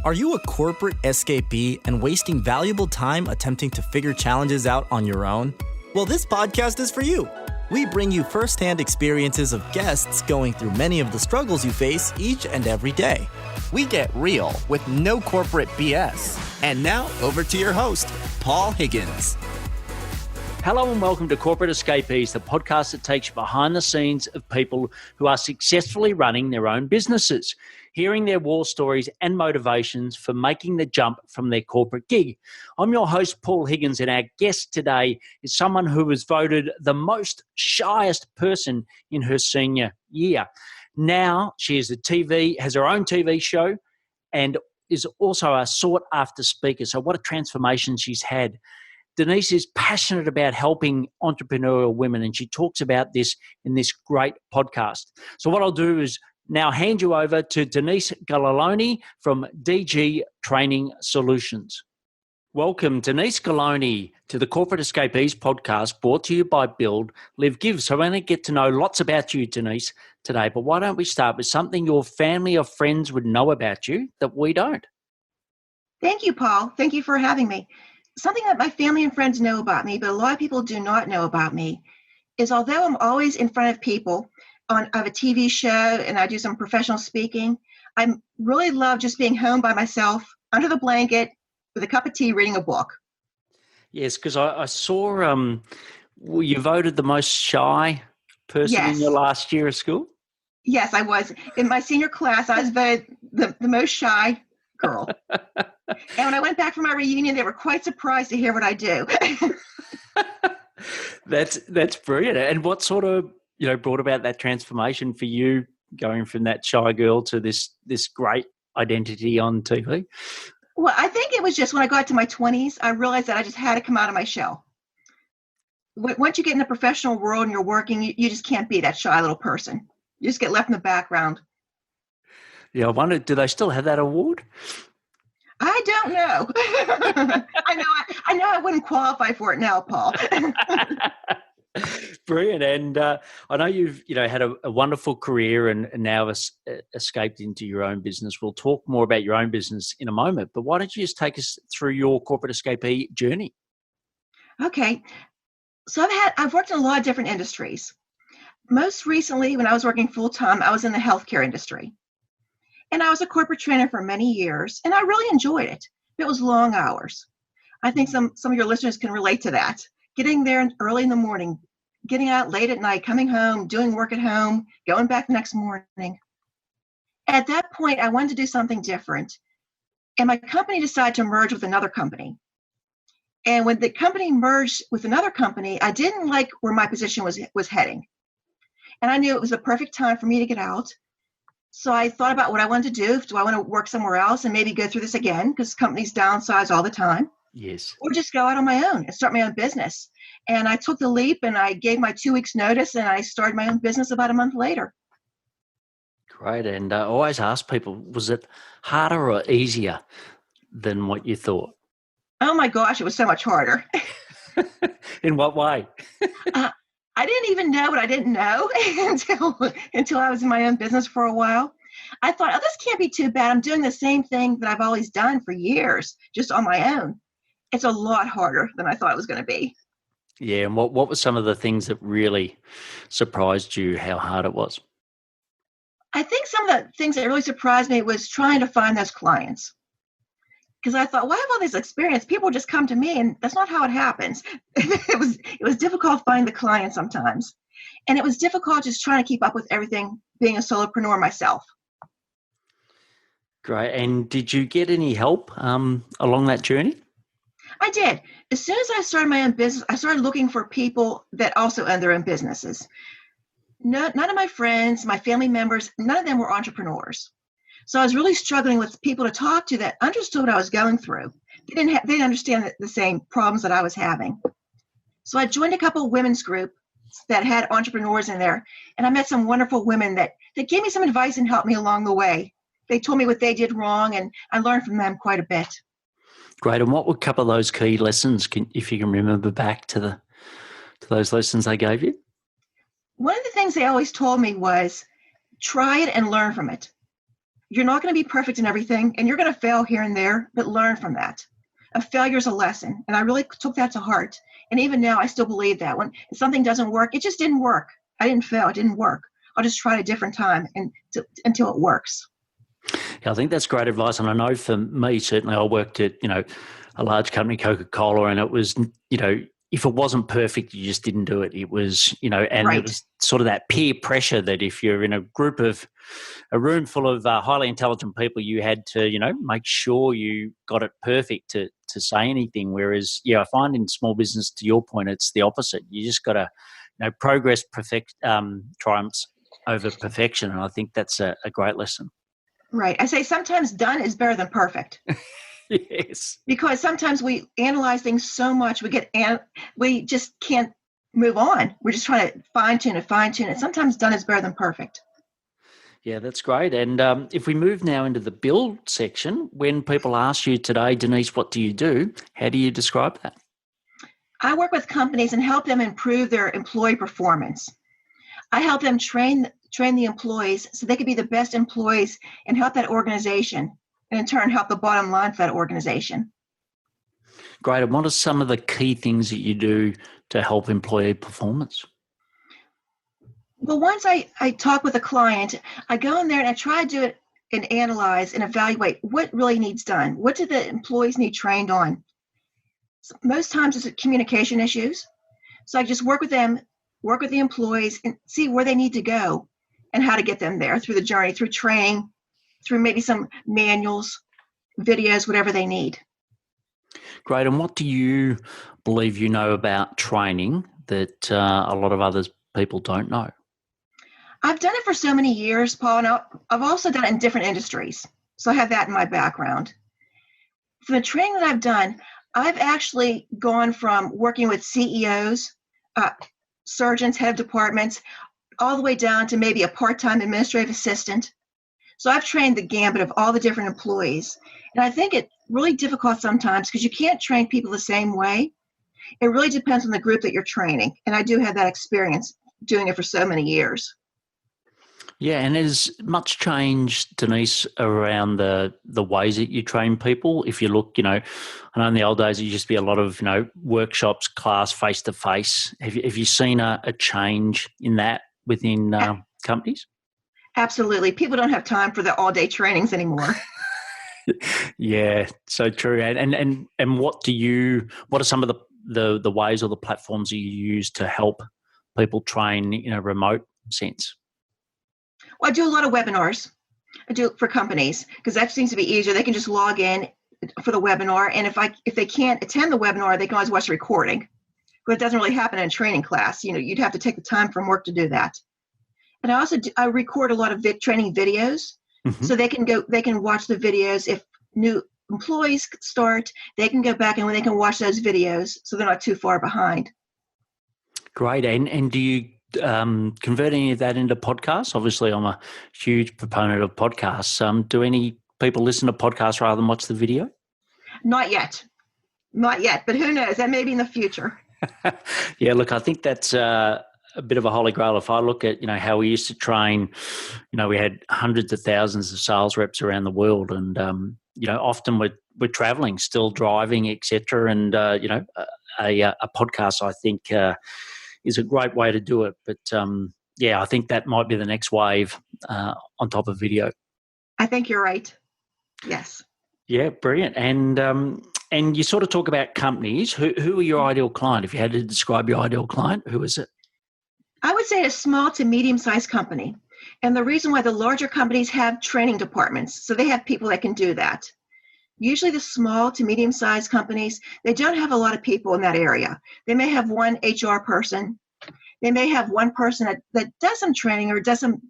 Are you a corporate escapee and wasting valuable time attempting to figure challenges out on your own? Well, this podcast is for you. We bring you firsthand experiences of guests going through many of the struggles you face each and every day. We get real with no corporate BS. And now, over to your host, Paul Higgins. Hello and welcome to Corporate Escapees, the podcast that takes you behind the scenes of people who are successfully running their own businesses, hearing their war stories and motivations for making the jump from their corporate gig. I'm your host, Paul Higgins, and our guest today is someone who was voted the most shyest person in her senior year. Now she has her own TV show and is also a sought-after speaker. So what a transformation she's had. Denise is passionate about helping entrepreneurial women, and she talks about this in this great podcast. So what I'll do is now hand you over to Denise Galloni from DG Training Solutions. Welcome, Denise Galloni, to the Corporate Escapees podcast, brought to you by Build, Live, Give. So we're going to get to know lots about you, Denise, today. But why don't we start with something your family or friends would know about you that we don't? Thank you, Paul. Thank you for having me. Something that my family and friends know about me, but a lot of people do not know about me, is although I'm always in front of people, I have a TV show and I do some professional speaking, I really love just being home by myself, under the blanket, with a cup of tea, reading a book. Yes, because I saw you voted the most shy person in your last year of school? Yes, I was. In my senior class, I was voted the most shy girl. And when I went back for my reunion, they were quite surprised to hear what I do. That's brilliant. And what sort of, brought about that transformation for you, going from that shy girl to this great identity on TV? Well, I think it was just when I got to my 20s, I realized that I just had to come out of my shell. Once you get in the professional world and you're working, you just can't be that shy little person. You just get left in the background. Yeah, I wonder, do they still have that award? I don't know. I know I wouldn't qualify for it now, Paul. Brilliant. And I know you've had a wonderful career and now escaped into your own business. We'll talk more about your own business in a moment, but why don't you just take us through your corporate escapee journey? Okay. So I've worked in a lot of different industries. Most recently, when I was working full-time, I was in the healthcare industry. And I was a corporate trainer for many years, and I really enjoyed it. It was long hours. I think some of your listeners can relate to that. Getting there early in the morning, getting out late at night, coming home, doing work at home, going back the next morning. At that point, I wanted to do something different. And my company decided to merge with another company. And when the company merged with another company, I didn't like where my position was heading. And I knew it was the perfect time for me to get out. So I thought about what I wanted to do. Do I want to work somewhere else and maybe go through this again? Because companies downsize all the time. Yes. Or just go out on my own and start my own business. And I took the leap and I gave my 2 weeks notice and I started my own business about a month later. Great. And I always ask people, was it harder or easier than what you thought? Oh my gosh, it was so much harder. In what way? I didn't even know what I didn't know until I was in my own business for a while. I thought, this can't be too bad. I'm doing the same thing that I've always done for years, just on my own. It's a lot harder than I thought it was going to be. Yeah, and what were some of the things that really surprised you, how hard it was? I think some of the things that really surprised me was trying to find those clients. Because I thought, well, I have all this experience. People just come to me, and that's not how it happens. It was difficult finding the clients sometimes. And it was difficult just trying to keep up with everything, being a solopreneur myself. Great. And did you get any help along that journey? I did. As soon as I started my own business, I started looking for people that also own their own businesses. None of my friends, my family members, none of them were entrepreneurs. So I was really struggling with people to talk to that understood what I was going through. They didn't understand the same problems that I was having. So I joined a couple of women's groups that had entrepreneurs in there, and I met some wonderful women that gave me some advice and helped me along the way. They told me what they did wrong, and I learned from them quite a bit. Great. And what were a couple of those key lessons, if you can remember back to those lessons they gave you? One of the things they always told me was, try it and learn from it. you're not going to be perfect in everything, and you're going to fail here and there, but learn from that. A failure is a lesson. And I really took that to heart. And even now, I still believe that when something doesn't work, it just didn't work. I didn't fail. It didn't work. I'll just try it a different time until it works. Yeah, I think that's great advice. And I know for me, certainly I worked at, a large company, Coca-Cola, and it was, if it wasn't perfect, you just didn't do it. It was, and Right. It was sort of that peer pressure that if you're in a room full of highly intelligent people, you had to, make sure you got it perfect to say anything. Whereas, I find in small business, to your point, it's the opposite. You just got to, progress triumphs over perfection. And I think that's a great lesson. Right. I say sometimes done is better than perfect. Yes. Because sometimes we analyze things so much, we just can't move on. We're just trying to fine tune it. Sometimes done is better than perfect. Yeah, that's great. And if we move now into the build section, when people ask you today, Denise, what do you do? How do you describe that? I work with companies and help them improve their employee performance. I help them train the employees so they can be the best employees and help that organization, and in turn help the bottom line for that organization. Great. And what are some of the key things that you do to help employee performance? Well, once I talk with a client, I go in there and I try to do it and analyze and evaluate what really needs done. What do the employees need trained on? Most times it's communication issues. So I just work with them, work with the employees, and see where they need to go and how to get them there through the journey, through training, through maybe some manuals, videos, whatever they need. Great. And what do you believe you know about training that a lot of other people don't know? I've done it for so many years, Paul, and I've also done it in different industries. So I have that in my background. For the training that I've done, I've actually gone from working with CEOs, surgeons, head of departments, all the way down to maybe a part-time administrative assistant. So I've trained the gambit of all the different employees. And I think it's really difficult sometimes because you can't train people the same way. It really depends on the group that you're training. And I do have that experience doing it for so many years. Yeah, and there's much change, Denise, around the ways that you train people. If you look, I know in the old days it used to be a lot of, workshops, class, face-to-face. Have you seen a change in that within companies? Absolutely. People don't have time for the all-day trainings anymore. Yeah, so true. And what are some of the ways or the platforms that you use to help people train in a remote sense? Well, I do a lot of webinars. I do it for companies because that seems to be easier. They can just log in for the webinar, and if they can't attend the webinar, they can always watch the recording. But it doesn't really happen in a training class. You'd have to take the time from work to do that. And I record a lot of training videos, so they can watch the videos. If new employees start, they can go back and they can watch those videos, so they're not too far behind. Great. And do you convert any of that into podcasts? Obviously, I'm a huge proponent of podcasts. Do any people listen to podcasts rather than watch the video? Not yet, but who knows? That may be in the future. Yeah, look, I think that's a bit of a holy grail. If I look at, how we used to train, we had hundreds of thousands of sales reps around the world, and often we're traveling, still driving, etc. And a podcast, I think, is a great way to do it. But I think that might be the next wave on top of video. I think you're right. Yes. Yeah, brilliant. And you sort of talk about companies. Who are your ideal client? If you had to describe your ideal client, who is it? I would say a small to medium-sized company. And the reason why the larger companies have training departments, so they have people that can do that. Usually the small to medium-sized companies, they don't have a lot of people in that area. They may have one HR person. They may have one person that does some training or does some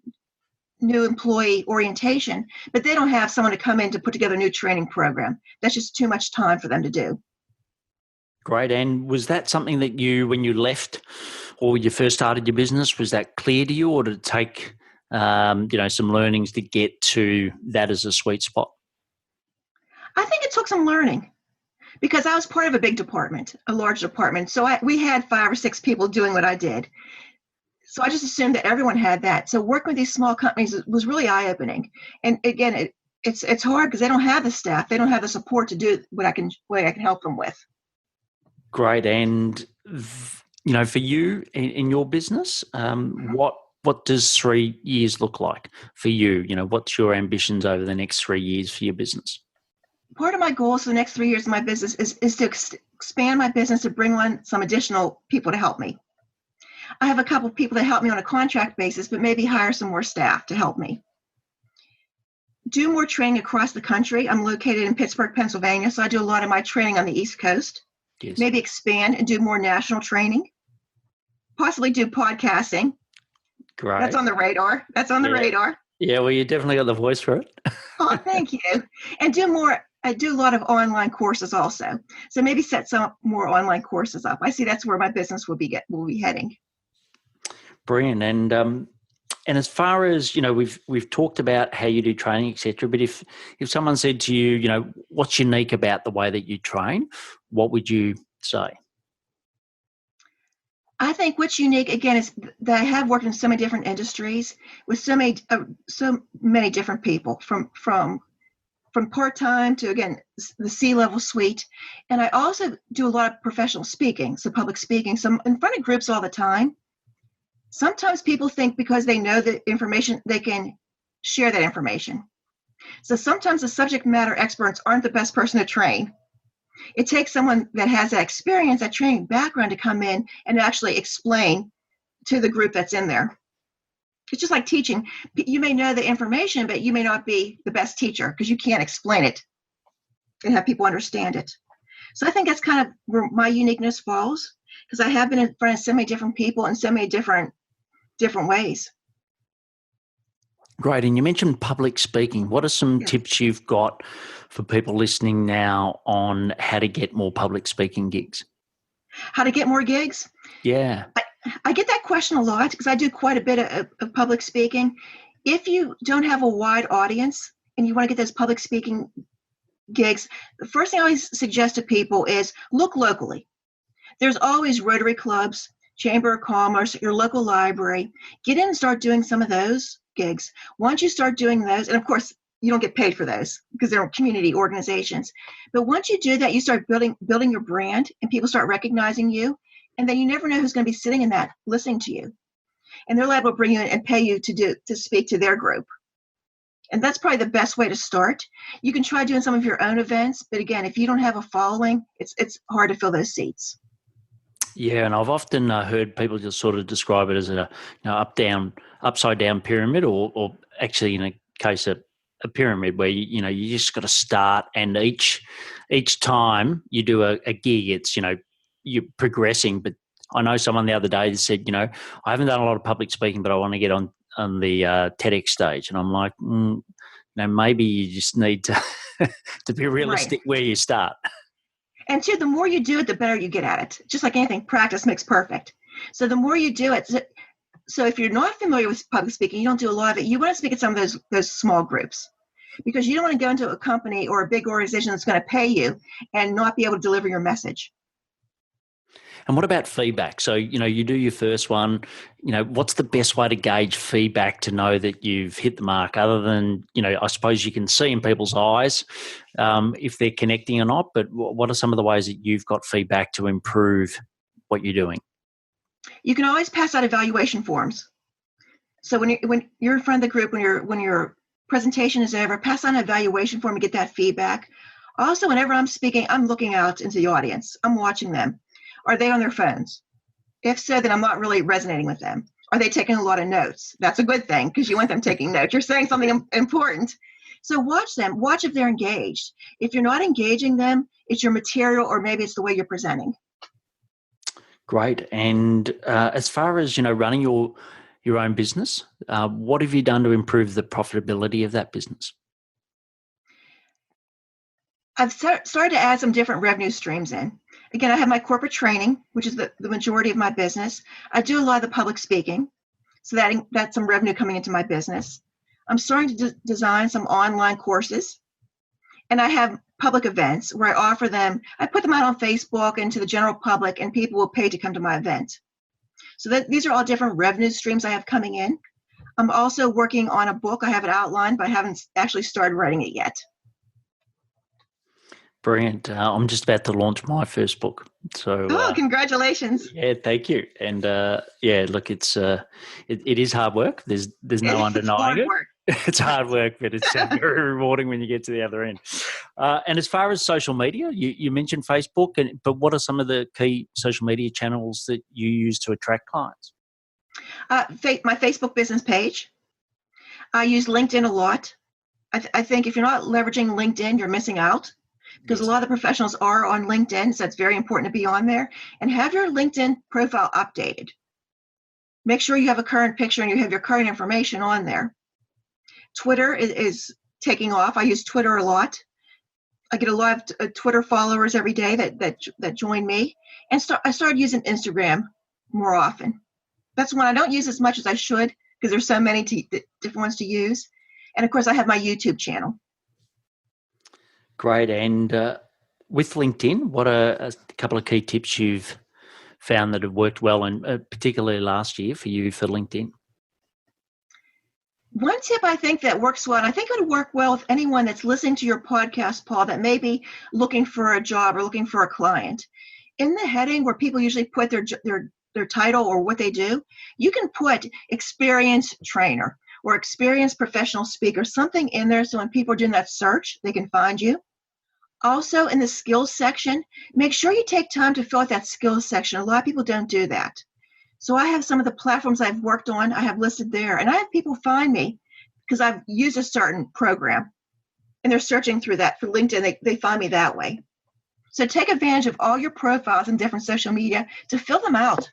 new employee orientation, but they don't have someone to come in to put together a new training program. That's just too much time for them to do. Great. And was that something that when you left or you first started your business, was that clear to you, or did it take some learnings to get to that as a sweet spot? I think it took some learning because I was part of a big department, a large department. So we had 5 or 6 people doing what I did. So I just assumed that everyone had that. So working with these small companies was really eye-opening. And again, it's hard because they don't have the staff. They don't have the support to do what I can help them with. Great. And, for you in your business, what does 3 years look like for you? What's your ambitions over the next 3 years for your business? Part of my goals for the next 3 years of my business is to expand my business, to bring on some additional people to help me. I have a couple of people that help me on a contract basis, but maybe hire some more staff to help me. Do more training across the country. I'm located in Pittsburgh, Pennsylvania, so I do a lot of my training on the East Coast. Yes. Maybe expand and do more national training. Possibly do podcasting. Great. That's on the radar. radar. Yeah, well, you definitely got the voice for it. Oh, thank you. And I do a lot of online courses also. So maybe set some more online courses up. I see that's where my business will be heading. Brilliant. And as far as, we've talked about how you do training, et cetera, but if someone said to you, what's unique about the way that you train, what would you say? I think what's unique, again, is that I have worked in so many different industries with so many different people, from part-time to, again, the C-level suite. And I also do a lot of professional speaking, so public speaking. So I'm in front of groups all the time. Sometimes people think because they know the information, they can share that information. So sometimes the subject matter experts aren't the best person to train. It takes someone that has that experience, that training background, to come in and actually explain to the group that's in there. It's just like teaching. You may know the information, but you may not be the best teacher because you can't explain it and have people understand it. So I think that's kind of where my uniqueness falls, because I have been in front of so many different people in so many different ways. Great. And you mentioned public speaking. What are some tips you've got for people listening now on how to get more public speaking gigs? How to get more gigs? Yeah. I get that question a lot because I do quite a bit of public speaking. If you don't have a wide audience and you want to get those public speaking gigs, the first thing I always suggest to people is look locally. There's always Rotary clubs, Chamber of Commerce, your local library. Get in and start doing some of those gigs. Once you start doing those, and of course, you don't get paid for those because they're community organizations. But once you do that, you start building your brand and people start recognizing you. And then you never know who's going to be sitting in that listening to you. And they're liable to bring you in and pay you to speak to their group. And that's probably the best way to start. You can try doing some of your own events. But again, if you don't have a following, it's hard to fill those seats. Yeah, and I've often heard people just sort of describe it as a upside down pyramid, or actually in a case of a pyramid where you just got to start, and each time you do a gig, it's you're progressing. But I know someone the other day that said, I haven't done a lot of public speaking, but I want to get on the TEDx stage, and I'm like, maybe you just need to to be realistic where you start. And two, the more you do it, the better you get at it. Just like anything, practice makes perfect. So the more you do it, so if you're not familiar with public speaking, you don't do a lot of it, you want to speak at some of those small groups, because you don't want to go into a company or a big organization that's going to pay you and not be able to deliver your message. And what about feedback? So, you do your first one, what's the best way to gauge feedback to know that you've hit the mark, other than, I suppose you can see in people's eyes if they're connecting or not, but what are some of the ways that you've got feedback to improve what you're doing? You can always pass out evaluation forms. So when you're in front of the group, when your presentation is over, pass on an evaluation form and get that feedback. Also, whenever I'm speaking, I'm looking out into the audience. I'm watching them. Are they on their phones? If so, then I'm not really resonating with them. Are they taking a lot of notes? That's a good thing, because you want them taking notes. You're saying something important. So watch them. Watch if they're engaged. If you're not engaging them, it's your material, or maybe it's the way you're presenting. Great. And as far as, running your own business, what have you done to improve the profitability of that business? I've started to add some different revenue streams in. Again, I have my corporate training, which is the majority of my business. I do a lot of the public speaking, so that's some revenue coming into my business. I'm starting to design some online courses, and I have public events where I offer them. I put them out on Facebook and to the general public, and people will pay to come to my event. So these are all different revenue streams I have coming in. I'm also working on a book. I have it outlined, but I haven't actually started writing it yet. Brilliant. I'm just about to launch my first book. So, Congratulations. yeah, thank you. And look, it is hard work. There's no It's undenying hard it. work. It's hard work, but it's very rewarding when you get to the other end. And as far as social media, you mentioned Facebook, but what are some of the key social media channels that you use to attract clients? My Facebook business page. I use LinkedIn a lot. I think if you're not leveraging LinkedIn, you're missing out, because a lot of the professionals are on LinkedIn, so it's very important to be on there. And have your LinkedIn profile updated. Make sure you have a current picture and you have your current information on there. Twitter is taking off. I use Twitter a lot. I get a lot of Twitter followers every day that join me. And I started using Instagram more often. That's one I don't use as much as I should, because there's so many different ones to use. And of course, I have my YouTube channel. Great. And with LinkedIn, what are a couple of key tips you've found that have worked well, and particularly last year for you for LinkedIn? One tip I think that works well, and I think it would work well with anyone that's listening to your podcast, Paul, that may be looking for a job or looking for a client. In the heading where people usually put their title or what they do, you can put experienced trainer or experienced professional speaker, something in there, so when people are doing that search, they can find you. Also, in the skills section, make sure you take time to fill out that skills section. A lot of people don't do that. So I have some of the platforms I've worked on, I have listed there, and I have people find me because I've used a certain program, and they're searching through that for LinkedIn. They find me that way. So take advantage of all your profiles in different social media to fill them out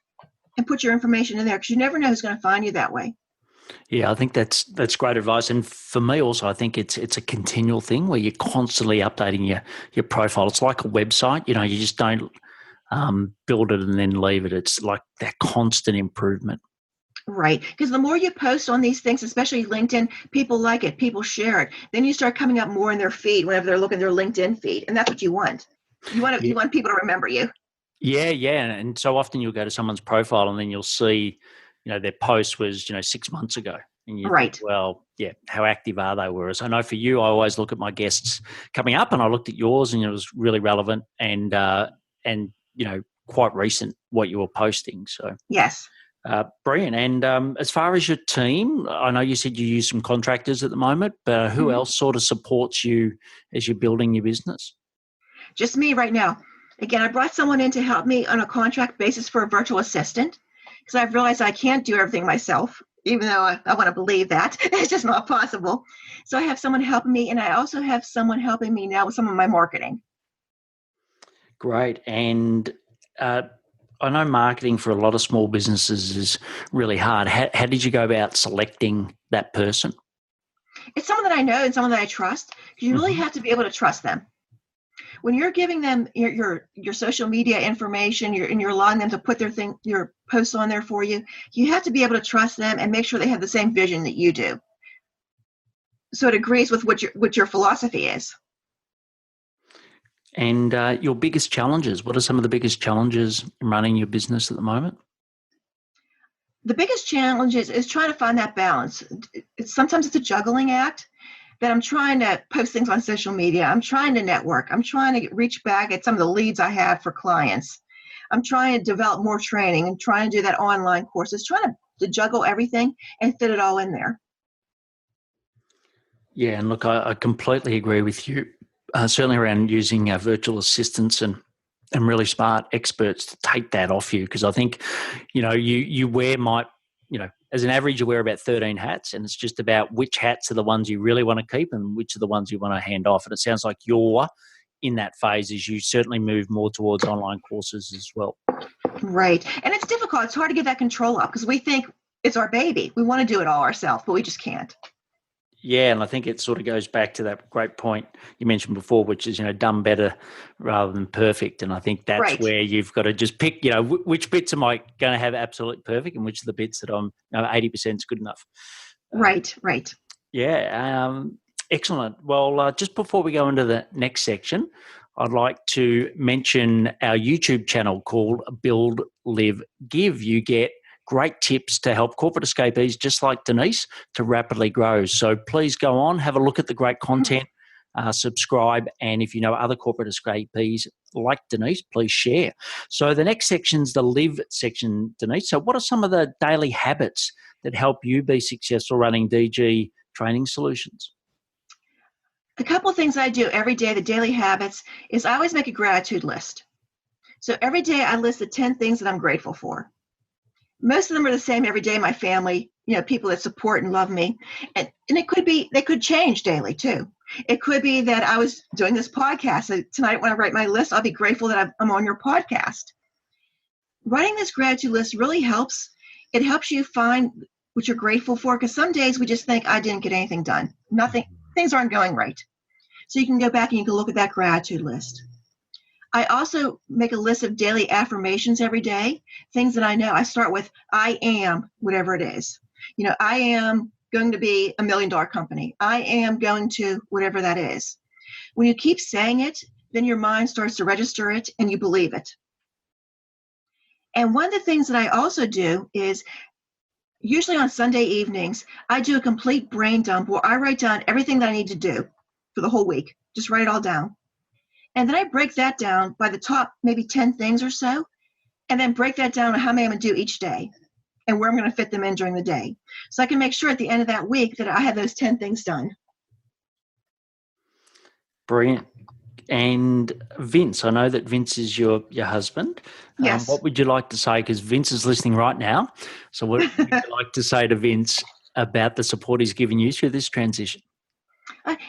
and put your information in there, because you never know who's going to find you that way. Yeah, I think that's great advice. And for me also, I think it's a continual thing where you're constantly updating your profile. It's like a website, you just don't build it and then leave it. It's like that constant improvement. Right. Because the more you post on these things, especially LinkedIn, people like it, people share it. Then you start coming up more in their feed whenever they're looking at their LinkedIn feed. And that's what you want. You want people to remember you. Yeah. And so often you'll go to someone's profile and then you'll see, their post was, 6 months ago. And you right. think, well, yeah, how active are they? Whereas I know for you, I always look at my guests coming up, and I looked at yours and it was really relevant and quite recent what you were posting. So yes. Brilliant. And as far as your team, I know you said you use some contractors at the moment, but who else sort of supports you as you're building your business? Just me right now. Again, I brought someone in to help me on a contract basis for a virtual assistant, because I've realized I can't do everything myself, even though I want to believe that. It's just not possible. So I have someone helping me, and I also have someone helping me now with some of my marketing. Great. And I know marketing for a lot of small businesses is really hard. How did you go about selecting that person? It's someone that I know and someone that I trust. You really have to be able to trust them. When you're giving them your social media information, you're allowing them to put your posts on there for you, you have to be able to trust them and make sure they have the same vision that you do, so it agrees with what your philosophy is. And your biggest challenges, what are some of the biggest challenges in running your business at the moment? The biggest challenge is trying to find that balance. Sometimes it's a juggling act, that I'm trying to post things on social media. I'm trying to network. I'm trying to reach back at some of the leads I have for clients. I'm trying to develop more training and trying to do that online courses, trying to juggle everything and fit it all in there. Yeah, and look, I completely agree with you. Certainly around using virtual assistants and really smart experts to take that off you, because I think, you wear as an average, you wear about 13 hats, and it's just about which hats are the ones you really want to keep and which are the ones you want to hand off. And it sounds like you're in that phase as you certainly move more towards online courses as well. Right. And it's difficult. It's hard to get that control up because we think it's our baby. We want to do it all ourselves, but we just can't. Yeah, and I think it sort of goes back to that great point you mentioned before, which is, done better rather than perfect. And I think that's where you've got to just pick, which bits am I going to have absolute perfect and which are the bits that I'm 80% is good enough. Right. Yeah, excellent. Well, just before we go into the next section, I'd like to mention our YouTube channel called Build, Live, Give. You get great tips to help corporate escapees just like Denise to rapidly grow. So please go on, have a look at the great content, subscribe, and if you know other corporate escapees like Denise, please share. So the next section's the live section, Denise. So what are some of the daily habits that help you be successful running DG Training Solutions? A couple of things I do every day, the daily habits, is I always make a gratitude list. So every day I list the 10 things that I'm grateful for. Most of them are the same every day. My family, people that support and love me. And it could be, they could change daily too. It could be that I was doing this podcast. So tonight when I write my list, I'll be grateful that I'm on your podcast. Writing this gratitude list really helps. It helps you find what you're grateful for, because some days we just think, I didn't get anything done. Nothing, things aren't going right. So you can go back and you can look at that gratitude list. I also make a list of daily affirmations every day, things that I know. I start with, I am, whatever it is. I am going to be $1 million company. I am going to whatever that is. When you keep saying it, then your mind starts to register it and you believe it. And one of the things that I also do is, usually on Sunday evenings, I do a complete brain dump where I write down everything that I need to do for the whole week. Just write it all down. And then I break that down by the top, maybe 10 things or so, and then break that down on how many I'm going to do each day and where I'm going to fit them in during the day. So I can make sure at the end of that week that I have those 10 things done. Brilliant. And Vince, I know that Vince is your husband. Yes. What would you like to say? Because Vince is listening right now. So what would you like to say to Vince about the support he's given you through this transition?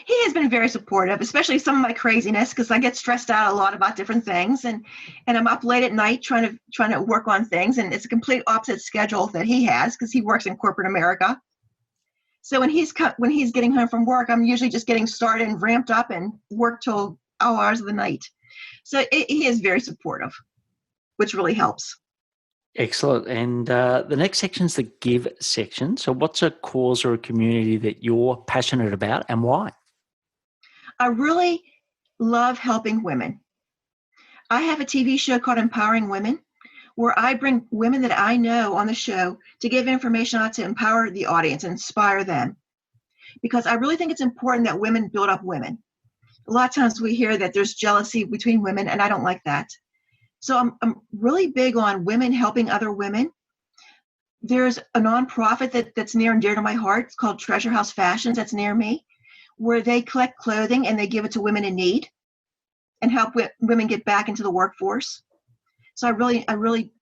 He has been very supportive, especially some of my craziness, because I get stressed out a lot about different things, and I'm up late at night trying to work on things, and it's a complete opposite schedule that he has because he works in corporate America. So when he's getting home from work, I'm usually just getting started and ramped up and work till all hours of the night. So he is very supportive, which really helps. Excellent. And the next section is the give section. So what's a cause or a community that you're passionate about and why? I really love helping women. I have a TV show called Empowering Women, where I bring women that I know on the show to give information out to empower the audience and inspire them. Because I really think it's important that women build up women. A lot of times we hear that there's jealousy between women, and I don't like that. So I'm really big on women helping other women. There's a nonprofit that's near and dear to my heart. It's called Treasure House Fashions. That's near me, where they collect clothing and they give it to women in need and help women get back into the workforce. So I really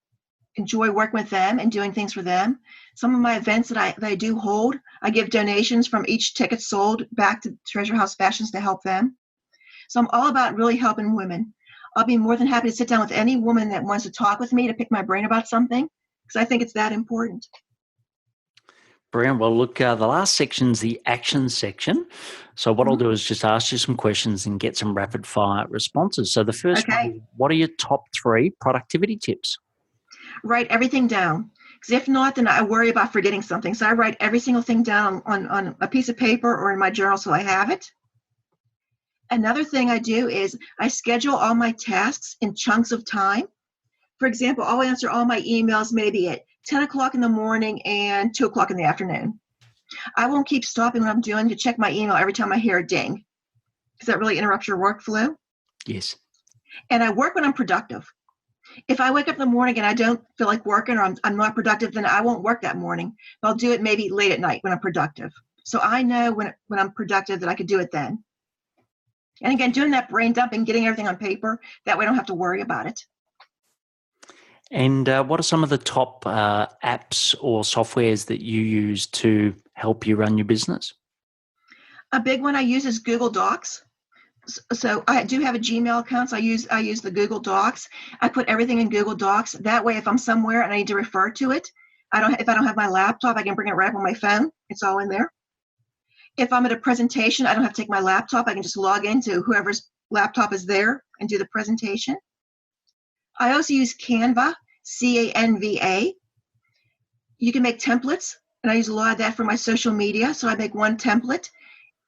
enjoy working with them and doing things for them. Some of my events that I do hold, I give donations from each ticket sold back to Treasure House Fashions to help them. So I'm all about really helping women. I'll be more than happy to sit down with any woman that wants to talk with me to pick my brain about something, because I think it's that important. Brilliant. Well, look, the last section's the action section. So what I'll do is just ask you some questions and get some rapid fire responses. So the first one, what are your top 3 productivity tips? Write everything down, because if not, then I worry about forgetting something. So I write every single thing down on a piece of paper or in my journal so I have it. Another thing I do is I schedule all my tasks in chunks of time. For example, I'll answer all my emails maybe at 10 o'clock in the morning and 2 o'clock in the afternoon. I won't keep stopping what I'm doing to check my email every time I hear a ding, because that really interrupts your workflow. Yes. And I work when I'm productive. If I wake up in the morning and I don't feel like working or I'm not productive, then I won't work that morning. I'll do it maybe late at night when I'm productive. So I know when I'm productive that I could do it then. And again, doing that brain dump and getting everything on paper, that way I don't have to worry about it. And what are some of the top apps or softwares that you use to help you run your business? A big one I use is Google Docs. So I do have a Gmail account, so I use the Google Docs. I put everything in Google Docs. That way, if I'm somewhere and I need to refer to it, if I don't have my laptop, I can bring it right up on my phone. It's all in there. If I'm at a presentation, I don't have to take my laptop. I can just log into whoever's laptop is there and do the presentation. I also use Canva, C-A-N-V-A. You can make templates, and I use a lot of that for my social media. So I make one template,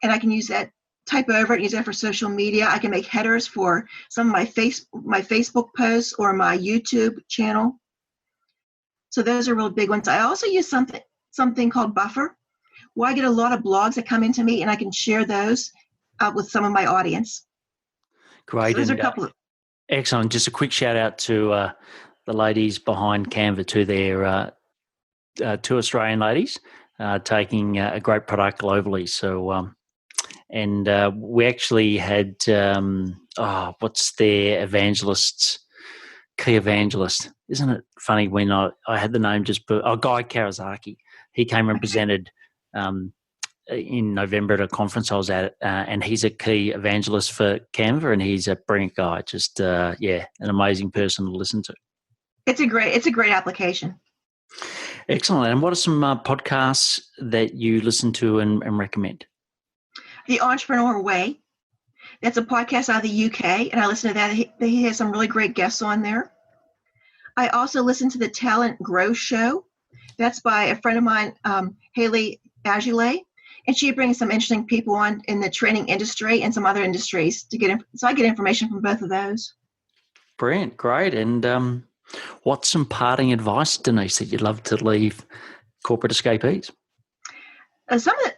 and I can use that, type over it, use that for social media. I can make headers for some of my Facebook posts or my YouTube channel. So those are real big ones. I also use something called Buffer, where I get a lot of blogs that come into me, and I can share those with some of my audience. Great. So those are a couple of. Excellent. Just a quick shout out to the ladies behind Canva, to their two Australian ladies taking a great product globally. So, and we actually had, what's their key evangelist? Isn't it funny when I had the name Guy Kawasaki. He came and presented in November at a conference I was at, and he's a key evangelist for Canva, and he's a brilliant guy. Just, an amazing person to listen to. It's a great application. Excellent. And what are some podcasts that you listen to and recommend? The Entrepreneur Way. That's a podcast out of the UK, and I listen to that. He has some really great guests on there. I also listen to the Talent Grow Show. That's by a friend of mine, Haley Agile, and she brings some interesting people on in the training industry and some other industries so I get information from both of those. Brilliant. Great. And what's some parting advice, Denise, that you'd love to leave corporate escapees? Some of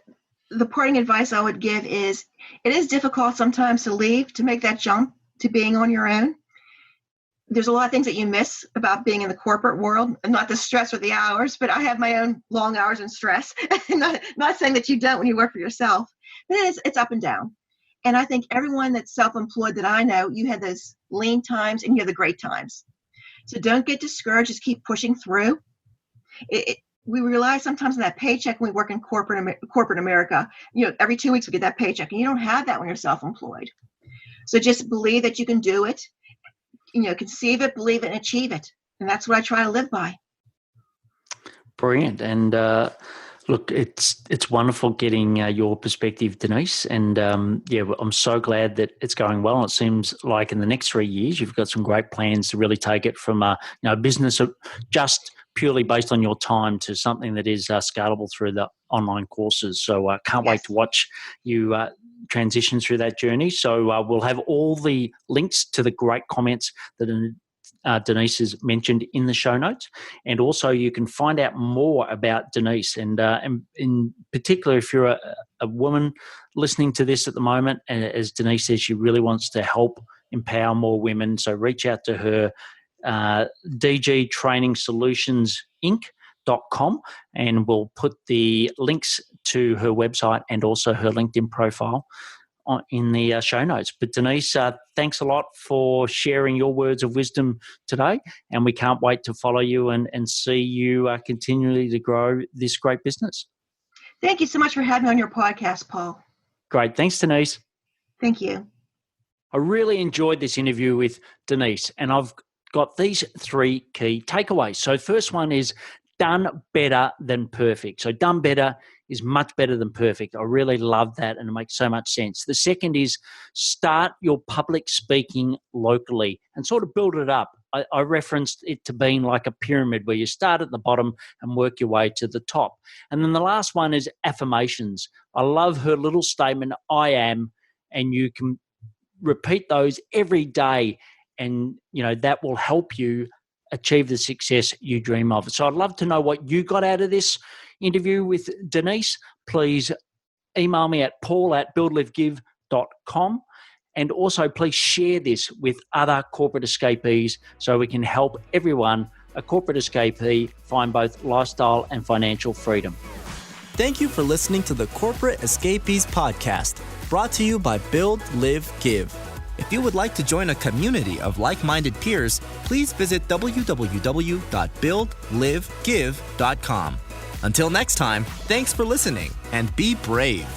the parting advice I would give is, it is difficult sometimes to make that jump to being on your own. There's a lot of things that you miss about being in the corporate world, and not the stress or the hours, but I have my own long hours and stress. not saying that you don't when you work for yourself, but it's up and down. And I think everyone that's self-employed that I know, you have those lean times and you have the great times. So don't get discouraged, just keep pushing through. We rely sometimes on that paycheck when we work in corporate America. Every 2 weeks we get that paycheck, and you don't have that when you're self-employed. So just believe that you can do it. Conceive it, believe it, and achieve it. And that's what I try to live by. Brilliant. And look, it's wonderful getting your perspective, Denise. And I'm so glad that it's going well. And it seems like in the next 3 years, you've got some great plans to really take it from a business just purely based on your time to something that is scalable through the online courses. So I can't wait to watch you transition through that journey. So we'll have all the links to the great comments that Denise has mentioned in the show notes. And also you can find out more about Denise. And in particular, if you're a woman listening to this at the moment, and as Denise says, she really wants to help empower more women. So reach out to her, dgtrainingsolutionsinc.com, and we'll put the links to her website and also her LinkedIn profile in the show notes. But Denise, thanks a lot for sharing your words of wisdom today, and we can't wait to follow you and see you continually to grow this great business. Thank you so much for having me on your podcast, Paul. Great. Thanks, Denise. Thank you. I really enjoyed this interview with Denise, and I've got these 3 key takeaways. So first one is done better than perfect. So done better is much better than perfect. I really love that, and it makes so much sense. The second is start your public speaking locally and sort of build it up. I referenced it to being like a pyramid where you start at the bottom and work your way to the top. And then the last one is affirmations. I love her little statement, I am, and you can repeat those every day, and that will help you achieve the success you dream of. So I'd love to know what you got out of this interview with Denise. Please email me at paul@buildlivegive.com, and also please share this with other corporate escapees so we can help everyone, a corporate escapee, find both lifestyle and financial freedom. Thank you for listening to the Corporate Escapees podcast, brought to you by Build, Live, Give. If you would like to join a community of like-minded peers, please visit www.buildlivegive.com. Until next time, thanks for listening, and be brave.